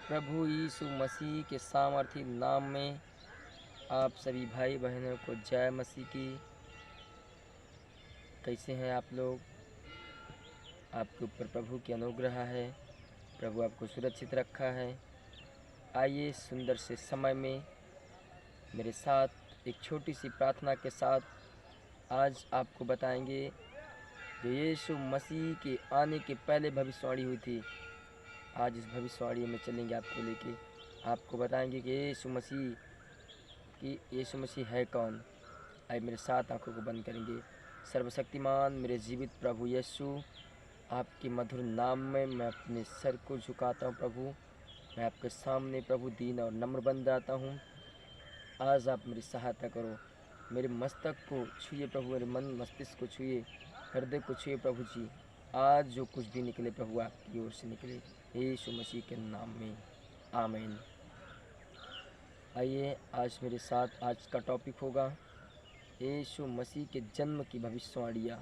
प्रभु यीशु मसीह के सामर्थी नाम में आप सभी भाई बहनों को जय मसीह की। कैसे हैं आप लोग? आपके ऊपर प्रभु की अनुग्रह है, प्रभु आपको सुरक्षित रखा है। आइए सुंदर से समय में मेरे साथ एक छोटी सी प्रार्थना के साथ आज आपको बताएंगे जो यीशु मसीह के आने के पहले भविष्यवाणी हुई थी। आज इस भविष्यवाणी में चलेंगे, आपको लेके आपको बताएंगे कि यीशु मसीह है कौन। आइए मेरे साथ आंखों को बंद करेंगे। सर्वशक्तिमान मेरे जीवित प्रभु यीशु, आपके मधुर नाम में मैं अपने सर को झुकाता हूँ। प्रभु, मैं आपके सामने प्रभु दीन और नम्र बन जाता हूँ। आज आप मेरी सहायता करो, मेरे मस्तक को छुए प्रभु, मेरे मन मस्तिष्क को छुए, हृदय को छुए प्रभु जी। आज जो कुछ भी निकले प्रभु आपकी ओर से निकले, यीशु मसीह के नाम में, आमीन। आइए आज मेरे साथ आज का टॉपिक होगा यीशु मसीह के जन्म की भविष्यवाणियाँ।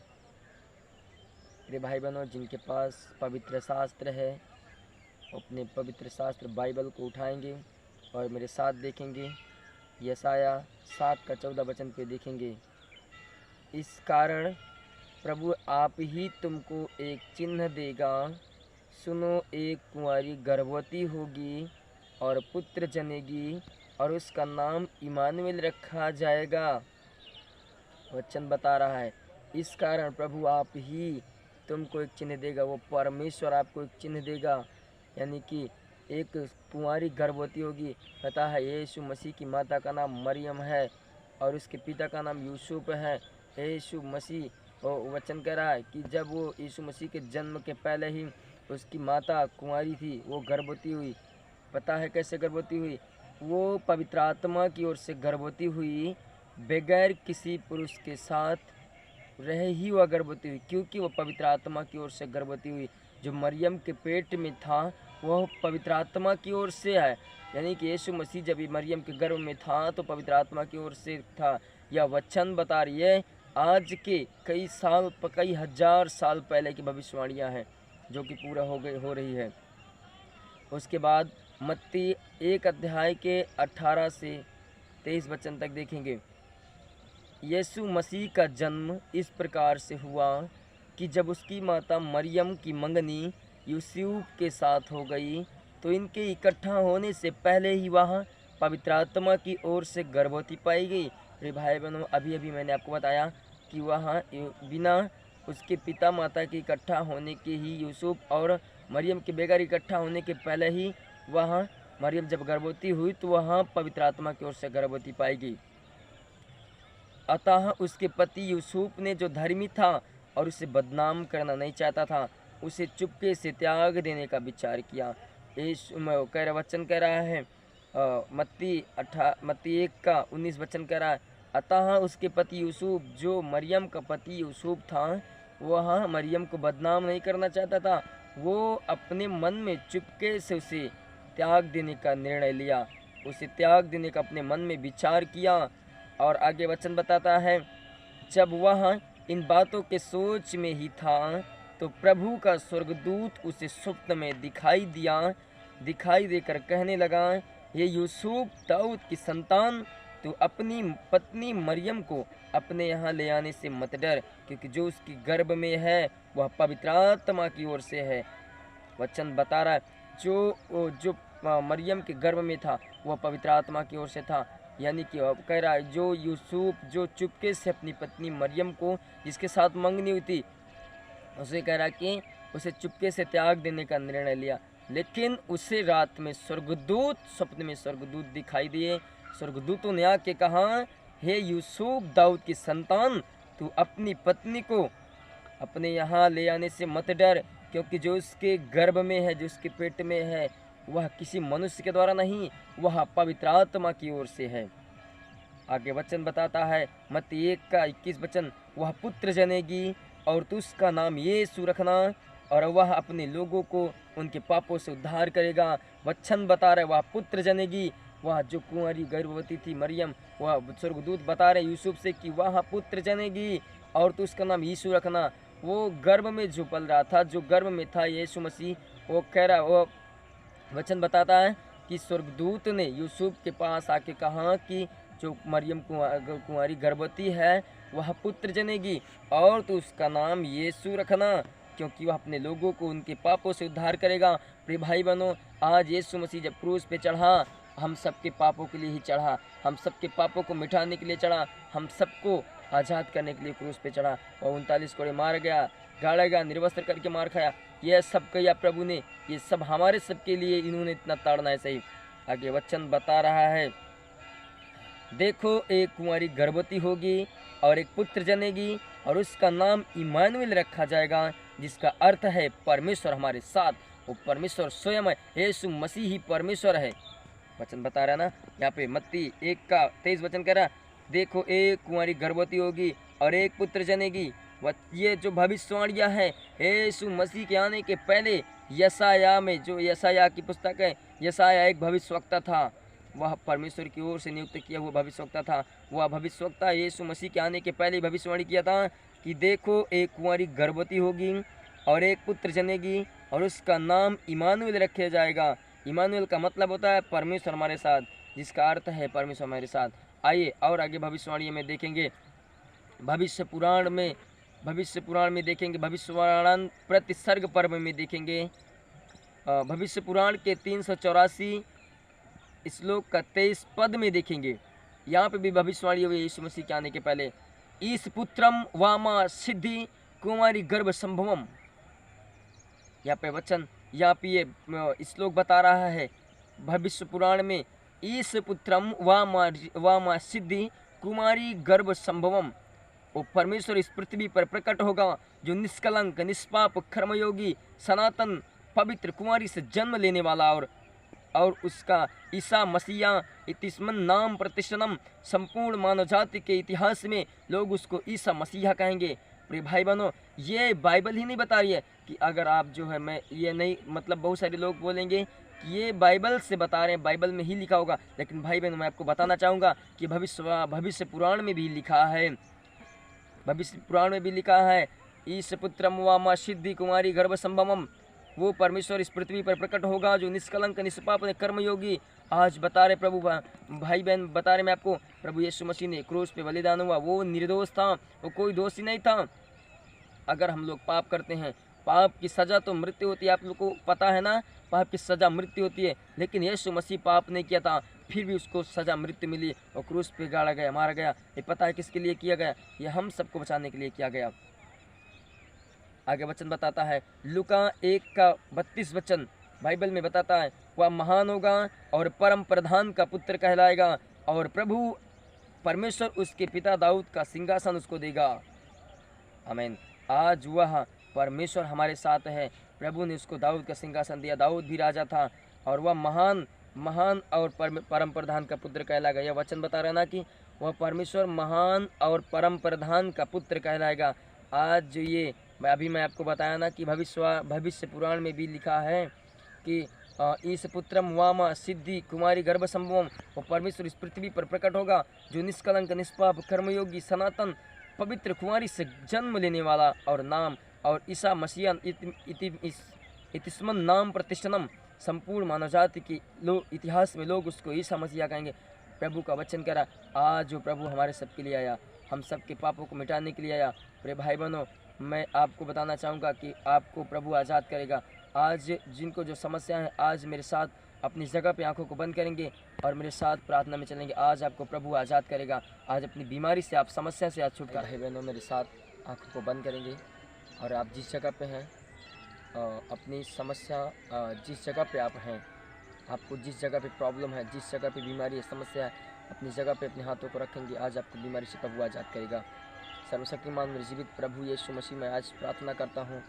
मेरे भाई बहनों, जिनके पास पवित्र शास्त्र है, अपने पवित्र शास्त्र बाइबल को उठाएंगे और मेरे साथ देखेंगे यशाया 7 का 14 वचन पे देखेंगे। इस कारण प्रभु आप ही तुमको एक चिन्ह देगा, सुनो एक कुंवारी गर्भवती होगी और पुत्र जनेगी और उसका नाम इमानुएल रखा जाएगा। वचन बता रहा है, इस कारण प्रभु आप ही तुमको एक चिन्ह देगा। वो परमेश्वर आपको एक चिन्ह देगा, यानी कि एक कुंवारी गर्भवती होगी। पता है यीशु मसीह की माता का नाम मरियम है और उसके पिता का नाम यूसुफ है। यीशु मसीह वचन कह रहा है कि जब वो यीशु मसीह के जन्म के पहले ही उसकी माता कुंवारी थी, वो गर्भवती हुई। पता है कैसे गर्भवती हुई? वो पवित्र आत्मा की ओर से गर्भवती हुई, बगैर किसी पुरुष के साथ रहे ही वह गर्भवती हुई, क्योंकि वह पवित्र आत्मा की ओर से गर्भवती हुई। जो मरियम के पेट में था वह पवित्र आत्मा की ओर से है, यानी कि यीशु मसीह जब मरियम के गर्भ में था तो पवित्र आत्मा की ओर से था। यह वचन बता रही है आज के कई हजार साल पहले की भविष्यवाणियाँ हैं जो कि पूरा हो रही है। उसके बाद मत्ती 1 अध्याय के 18 से 23 वचन तक देखेंगे। यीशु मसीह का जन्म इस प्रकार से हुआ कि जब उसकी माता मरियम की मंगनी यूसुफ के साथ हो गई तो इनके इकट्ठा होने से पहले ही वह पवित्र आत्मा की ओर से गर्भवती पाई गई। अरे भाई बहनों, अभी मैंने आपको बताया कि वहाँ बिना उसके पिता माता के इकट्ठा होने के ही यूसुफ और मरियम के बगैर इकट्ठा होने के पहले ही वहाँ मरियम जब गर्भवती हुई तो वहाँ पवित्र आत्मा की ओर से गर्भवती पाई गई। अतः उसके पति यूसुफ ने, जो धर्मी था और उसे बदनाम करना नहीं चाहता था, उसे चुपके से त्याग देने का विचार किया। वचन कह रहा है मत्ती 1 का 19 वचन कह रहा है, अतः उसके पति यूसुफ, जो मरियम का पति यूसुफ था, वह मरियम को बदनाम नहीं करना चाहता था। वो अपने मन में चुपके से उसे त्याग देने का निर्णय लिया, उसे त्याग देने का अपने मन में विचार किया। और आगे वचन बताता है, जब वह इन बातों के सोच में ही था तो प्रभु का स्वर्गदूत उसे स्वप्न में दिखाई देकर कहने लगा, ये यूसुफ दाऊद की संतान, तू अपनी पत्नी मरियम को अपने यहाँ ले आने से मत डर, क्योंकि जो उसकी गर्भ में है वह पवित्र आत्मा की ओर से है। वचन बता रहा है जो मरियम के गर्भ में था वह पवित्र आत्मा की ओर से था, यानी कि कह रहा है जो यूसुफ जो चुपके से अपनी पत्नी मरियम को, जिसके साथ मंगनी हुई थी, उसे कह रहा कि उसे चुपके से त्याग देने का निर्णय लिया। लेकिन उसे रात में स्वप्न में स्वर्गदूत दिखाई दिए। स्वर्गदूतों ने आके कहा, हे यूसुफ दाऊद की संतान, तू अपनी पत्नी को अपने यहाँ ले आने से मत डर, क्योंकि जो उसके गर्भ में है, जो उसके पेट में है, वह किसी मनुष्य के द्वारा नहीं, वह पवित्र आत्मा की ओर से है। आगे वचन बताता है मत्ती 1 का 21 वचन, वह पुत्र जनेगी और तू उसका नाम यीशु रखना, और वह अपने लोगों को उनके पापों से उद्धार करेगा। वचन बता रहे वह पुत्र जनेगी, वह जो कुंवारी गर्भवती थी मरियम, वह स्वर्गदूत बता रहे यूसुफ से कि वह पुत्र जनेगी और तू उसका नाम यीशु रखना। वो गर्भ में जो पल रहा था, जो गर्भ में था यीशु मसीह, वो कह रहा, वो वचन बताता है कि स्वर्गदूत ने यूसुफ के पास आके कहा कि जो मरियम कुंवारी गर्भवती है वह पुत्र जनेगी और तो उसका नाम यीशु रखना, क्योंकि वह अपने लोगों को उनके पापों से उद्धार करेगा। प्रिय भाई बहनों, आज यीशु मसीह जब क्रूस पे चढ़ा, हम सबके पापों के लिए ही चढ़ा, हम सबके पापों को मिटाने के लिए चढ़ा, हम सबको आज़ाद करने के लिए क्रूस पे चढ़ा और 39 कोड़े मार गया, गाड़ा गया, निर्वस्त्र करके मार खाया। यह सब किया प्रभु ने, ये सब हमारे सबके लिए इन्होंने इतना ताड़ना है। सही आगे वचन बता रहा है, देखो एक कुंवारी गर्भवती होगी और एक पुत्र जनेगी और उसका नाम इमानुएल रखा जाएगा, जिसका अर्थ है परमेश्वर हमारे साथ। वो परमेश्वर स्वयं है, यीशु मसीह ही परमेश्वर है। वचन बता रहा है ना यहाँ पे, मत्ती 1:23 वचन कह रहा, देखो एक कुंवारी गर्भवती होगी और एक पुत्र जनेगी। ये जो भविष्यवाणियाँ हैं यीशु मसीह के आने के पहले यशाया में, जो यशाया की पुस्तक है, यशाया एक भविष्यवक्ता था, वह परमेश्वर की ओर से नियुक्त किया हुआ भविष्यवक्ता था। वह भविष्यवक्ता यीशु मसीह के आने के पहले भविष्यवाणी किया था कि देखो एक कुंवारी गर्भवती होगी और एक पुत्र जनेगी और उसका नाम इमानुएल रखा जाएगा। इमानुएल का मतलब होता है परमेश्वर हमारे साथ, जिसका अर्थ है परमेश्वर हमारे साथ। आइए और आगे भविष्यवाणी में देखेंगे, भविष्य पुराण में देखेंगे, भविष्यवाणी प्रति सर्ग पर्व में देखेंगे। भविष्य पुराण के 384 श्लोक का 23 पद में देखेंगे। यहाँ पे भी भविष्यवाणी हुई यीशु मसीह के आने के पहले, ईस पुत्रम वामा सिद्धि कुमारी गर्भ संभवम। यहाँ पे वचन, यहाँ पे ये श्लोक बता रहा है भविष्य पुराण में, ईस पुत्रम वामा सिद्धि कुमारी गर्भ संभवम। वो परमेश्वर इस पृथ्वी पर प्रकट होगा जो निष्कलंक, निष्पाप, कर्मयोगी, सनातन, पवित्र कुमारी से जन्म लेने वाला, और उसका ईसा मसीहा इतिस्मन नाम प्रतिष्ठनम। संपूर्ण मानव जाति के इतिहास में लोग उसको ईसा मसीहा कहेंगे। प्रिय भाई बहनों, ये बाइबल ही नहीं बता रही है कि अगर आप जो है, मैं ये नहीं, मतलब बहुत सारे लोग बोलेंगे कि ये बाइबल से बता रहे हैं, बाइबल में ही लिखा होगा, लेकिन भाई बहनों मैं आपको बताना चाहूँगा कि भविष्य पुराण में भी लिखा है, भविष्य पुराण में भी लिखा है, ईश पुत्रम वामा सिद्धि कुमारी गर्भ संभवम। वो परमेश्वर इस पृथ्वी पर प्रकट होगा जो निष्कलंक, निष्पाप, कर्मयोगी। आज बता रहे प्रभु, भाई बहन बता रहे मैं आपको, प्रभु यीशु मसीह ने क्रूस पे बलिदान हुआ, वो निर्दोष था, वो कोई दोषी नहीं था। अगर हम लोग पाप करते हैं, पाप की सज़ा तो मृत्यु होती है, आप लोग को पता है ना, पाप की सज़ा मृत्यु होती है। लेकिन यीशु मसीह पाप नहीं किया था, फिर भी उसको सज़ा मृत्यु मिली और क्रूस पे गाड़ा गया, मारा गया। ये पता है किसके लिए किया गया? ये हम सबको बचाने के लिए किया गया। आगे वचन बताता है, लूका 1:32 वचन बाइबल में बताता है, वह महान होगा और परम प्रधान का पुत्र कहलाएगा और प्रभु परमेश्वर उसके पिता दाऊद का सिंहासन उसको देगा। आमीन। आज वह परमेश्वर हमारे साथ है, प्रभु ने उसको दाऊद का सिंहासन दिया। दाऊद भी राजा था और वह महान और परम प्रधान का पुत्र कहलाएगा। यह वचन बता रहा ना कि वह परमेश्वर महान और परम प्रधान का पुत्र कहलाएगा। आज ये मैं आपको बताया ना कि भविष्य पुराण में भी लिखा है कि इस पुत्रम वामा सिद्धि कुमारी गर्भ संभवम। वो परमेश्वर इस पृथ्वी पर प्रकट होगा जो निष्कलंक, निष्पाप, कर्मयोगी, सनातन, पवित्र कुमारी से जन्म लेने वाला, और नाम और ईसा मसीहा इतिस्मन नाम प्रतिष्ठनम। संपूर्ण मानव जाति की इतिहास में लोग उसको ईसा मसीहा कहेंगे। प्रभु का वचन कह रहा, आज जो प्रभु हमारे सबके लिए आया, हम सबके पापों को मिटाने के लिए आया। प्रिय भाई बहनों, मैं आपको बताना चाहूँगा कि आपको प्रभु आज़ाद करेगा। आज जिनको जो समस्या है, आज मेरे साथ अपनी जगह पे आंखों को बंद करेंगे और मेरे साथ प्रार्थना में चलेंगे। आज आपको प्रभु आज़ाद करेगा। आज अपनी बीमारी से, आप समस्या से आज छुटकारा। भाई बहनों, मेरे साथ आंखों को बंद करेंगे और आप जिस जगह पे हैं, अपनी समस्या, जिस जगह पे आप हैं, आपको जिस जगह पे प्रॉब्लम है, जिस जगह पे बीमारी है, समस्या है, अपनी जगह पे अपने हाथों को रखेंगे। आज आपको बीमारी से प्रभु आज़ाद करेगा। सर्वशक्तिमान मेरे जीवित प्रभु यीशु मसीह में आज प्रार्थना करता हूँ,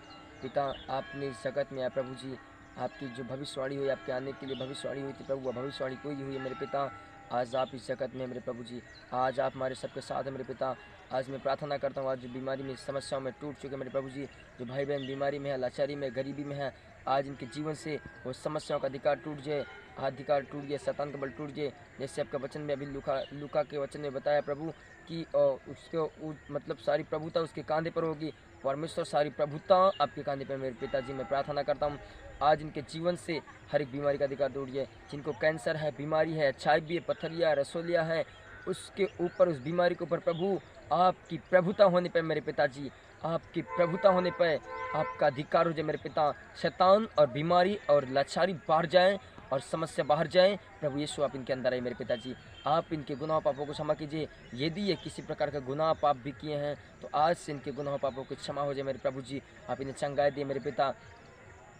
पिता आपने इस जगत में आया प्रभु जी, आपकी जो भविष्यवाणी हुई, आपके आने के लिए भविष्यवाणी हुई थी प्रभु, वह भविष्यवाणी कोई हुई है मेरे पिता। आज आप इस जगत में मेरे प्रभु जी, आज आप हमारे सबके साथ हैं मेरे पिता। आज मैं प्रार्थना करता हूँ, आज जो बीमारी में, समस्याओं में टूट चुके मेरे प्रभु जी, जो भाई बहन बीमारी में है, लाचारी में, गरीबी में है, आज इनके जीवन से वो समस्याओं का अधिकार टूट जाए, अधिकार टूट जाए, शैतान का बल टूट जाए। जैसे आपका वचन में अभी लूका के वचन में बताया प्रभु कि उसके मतलब सारी प्रभुता उसके कांधे पर होगी। परमेश्वर सारी प्रभुता आपके कांधे पर मेरे पिताजी, मैं प्रार्थना करता हूँ आज इनके जीवन से हर एक बीमारी का अधिकार टूट जाए। जिनको कैंसर है, बीमारी है, HIV है, पथरिया, रसोलिया है, उसके ऊपर, उस बीमारी के ऊपर प्रभु आपकी प्रभुता होने पर मेरे पिताजी, आपकी प्रभुता होने पर आपका अधिकार हो जाए मेरे पिता। शैतान और बीमारी और लाचारी बाहर जाए और समस्या बाहर जाए। प्रभु यीशु आप इनके अंदर आए मेरे पिताजी, आप इनके गुनाह पापों को क्षमा कीजिए। यदि ये किसी प्रकार का गुनाह पाप भी किए हैं तो आज से इनके गुनाह पापों की क्षमा हो जाए मेरे प्रभु जी। आप इन्हें चंगाई दिए मेरे पिता।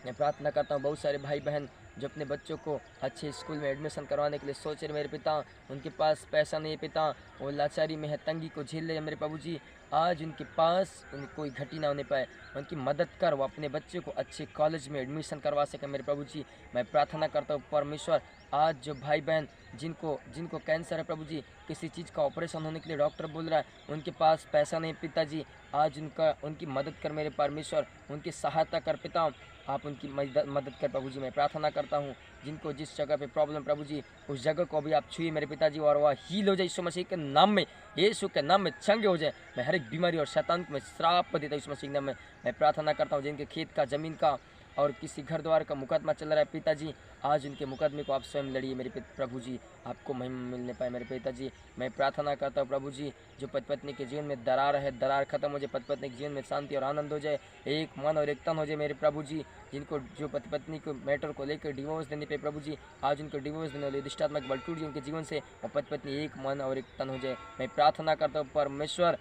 मैं प्रार्थना करता हूँ बहुत सारे भाई बहन जो अपने बच्चों को अच्छे स्कूल में एडमिशन करवाने के लिए सोच रहे मेरे पिता, उनके पास पैसा नहीं है पिता, वो लाचारी में है, तंगी को झेल रहे हैं मेरे प्रभु जी। आज उनके पास उन्हें कोई घटी ना होने पाए, उनकी मदद कर वो अपने बच्चे को अच्छे कॉलेज में एडमिशन करवा सके मेरे प्रभु जी। मैं प्रार्थना करता हूँ परमेश्वर, आज जो भाई बहन जिनको कैंसर है प्रभु जी, किसी चीज़ का ऑपरेशन होने के लिए डॉक्टर बोल रहा है, उनके पास पैसा नहीं पिताजी, आज उनकी मदद कर मेरे परमेश्वर, उनकी सहायता कर पिता, आप उनकी मदद कर प्रभु जी। मैं प्रार्थना करता हूँ जिनको जिस जगह पे प्रॉब्लम प्रभु जी, उस जगह को भी आप छुए मेरे पिताजी और वह हील हो जाए यीशु मसीह के नाम में, यीशु के नाम में चंगे हो जाए। मैं हर एक बीमारी और शैतान को मैं श्राप देता हूँ यीशु मसीह के नाम में। मैं प्रार्थना करता हूँ जिनके खेत का, ज़मीन का और किसी घर द्वार का मुकदमा चल रहा है पिताजी, आज उनके मुकदमे को आप स्वयं लड़िए मेरे प्रभु जी, आपको महिमा मिलने पाए मेरे पिताजी। मैं प्रार्थना करता हूँ प्रभु जी जो पति पत्नी के जीवन में दरार है, दरार खत्म हो जाए, पति पत्नी के जीवन में शांति और आनंद हो जाए, एक मन और एक तन हो जाए मेरे प्रभु जी। जिनको जो पति पत्नी को मैटर को लेकर डिवोर्स देने पे प्रभु जी, आज उनको डिवोर्स देने वाले दिष्टात्मक बल टूट जाए उनके जीवन से, और पति पत्नी एक मन और एक तन हो जाए। मैं प्रार्थना करता हूँ परमेश्वर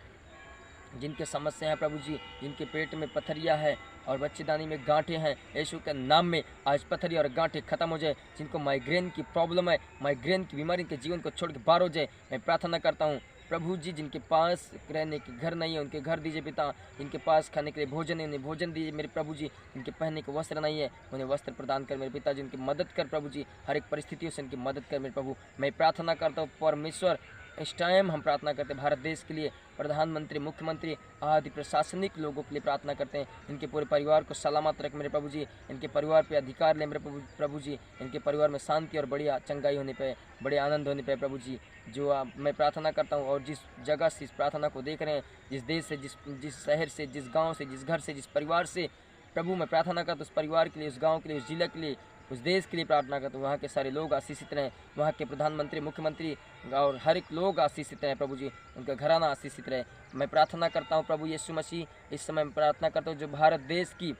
जिनके समस्या है प्रभु जी, जिनके पेट में पथरिया है और बच्चेदानी में गांठें हैं, यीशु के नाम में आज पथरी और गांठें खत्म हो जाए। जिनको माइग्रेन की प्रॉब्लम है, माइग्रेन की बीमारी के जीवन को छोड़ के बाहर हो जाए। मैं प्रार्थना करता हूँ प्रभु जी जिनके पास रहने के घर नहीं है उनके घर दीजिए पिता, जिनके पास खाने के लिए भोजन है उन्हें भोजन दीजिए मेरे प्रभु जी, जिनके पहनने के वस्त्र नहीं है उन्हें वस्त्र प्रदान कर मेरे पिता जी, उनकी मदद कर प्रभु जी, हर एक परिस्थितियों से उनकी मदद कर मेरे प्रभु। मैं प्रार्थना करता हूँ परमेश्वर, इस टाइम हम प्रार्थना करते हैं भारत देश के लिए, प्रधानमंत्री, मुख्यमंत्री आदि प्रशासनिक लोगों के लिए प्रार्थना करते हैं। इनके पूरे परिवार को सलामत रख मेरे प्रभु जी, इनके परिवार पे अधिकार ले मेरे प्रभु जी, इनके परिवार में शांति और बड़ी चंगाई होने पे, बड़े आनंद होने पे प्रभु जी। जो मैं प्रार्थना करता हूँ और जिस जगह से इस प्रार्थना को देख रहे हैं, जिस देश से, जिस शहर से, जिस गाँव से, जिस घर से, जिस परिवार से प्रभु मैं प्रार्थना करता हूँ उस परिवार के लिए, उस गाँव के लिए, उस जिले के लिए, उस देश के लिए प्रार्थना करता हूँ। वहाँ के सारे लोग आशीषित रहें, वहाँ के प्रधानमंत्री, मुख्यमंत्री और हर एक लोग आशीषित रहें प्रभु जी, उनका घराना आशीषित रहे। मैं प्रार्थना करता हूँ प्रभु यीशु मसीह, इस समय मैं प्रार्थना करता हूँ जो भारत देश की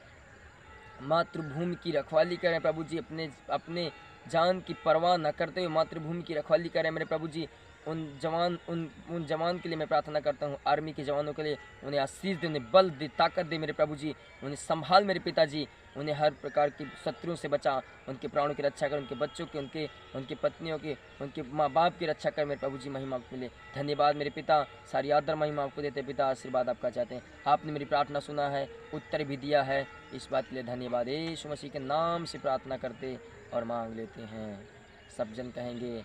मातृभूमि की रखवाली करें प्रभु जी, अपने जान की परवाह न करते हुए मातृभूमि की रखवाली करें मेरे प्रभु जी। उन जवान के लिए मैं प्रार्थना करता हूँ, आर्मी के जवानों के लिए, उन्हें आशीष दे, उन्हें बल दे, ताकत दे मेरे प्रभु जी, उन्हें संभाल मेरे पिताजी, उन्हें हर प्रकार की शत्रुओं से बचा, उनके प्राणों की रक्षा कर, उनके बच्चों की, उनके पत्नियों की, उनके माँ बाप की रक्षा कर मेरे प्रभु जी। महिमा आपको मिले, धन्यवाद मेरे पिता, सारी आदर महिमा आपको देते पिता, आशीर्वाद आपका चाहते हैं। आपने मेरी प्रार्थना सुना है, उत्तर भी दिया है, इस बात के लिए धन्यवाद। यीशु मसीह के नाम से प्रार्थना करते और मांग लेते हैं, सब जन कहेंगे